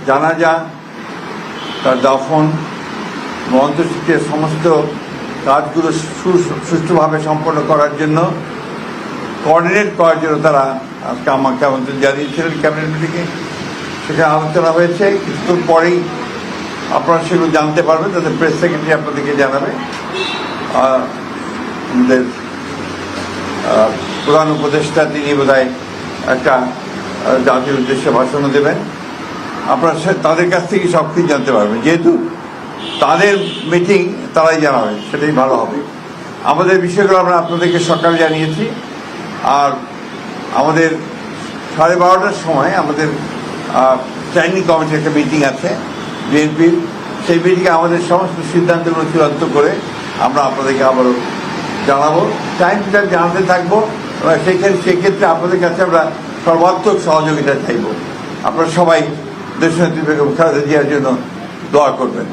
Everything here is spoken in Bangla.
জানাজা, তার দাফন, অন্ত্যেষ্টিক্রিয়ার সমস্ত কাজগুলো সুষ্ঠুভাবে সম্পন্ন করার জন্য কোঅর্ডিনেট করার জন্য তারা আজকে আমাকে আমন্ত্রণ জানিয়েছিলেন ক্যাবিনেট মিটিংয়ে। সেখানে আলোচনা হয়েছে, কিছুক্ষণ পরেই আপনারা সেগুলো জানতে পারবেন, তাদের প্রেস সেক্রেটারি আপনাদেরকে জানাবে। আমাদের প্রধান উপদেষ্টা তিনি বোধহয় একটা জাতির উদ্দেশ্যে ভাষণও দেবেন। আপনারা তাদের কাছ থেকে সব কিছু জানতে পারবেন, যেহেতু তাদের মিটিং তারাই জানাবে, সেটাই ভালো হবে। আমাদের বিষয়গুলো আমরা আপনাদেরকে সকালে জানিয়েছি। আর আমাদের 12:30টার সময় আমাদের স্ট্যান্ডিং কমিটির একটা মিটিং আছে বিএনপির। সেই মিটিংয়ে আমাদের সমস্ত সিদ্ধান্তগুলো চূড়ান্ত করে আমরা আপনাদেরকে আবারও জানাবো, টাইম টু টাইম জানাতে থাকবো। সেক্ষেত্রে আপনাদের কাছে আমরা সর্বাত্মক সহযোগিতা চাইব। আপনারা সবাই দেশনেত্রী বেগম খালেদা জিয়ার জন্য দোয়া করবেন।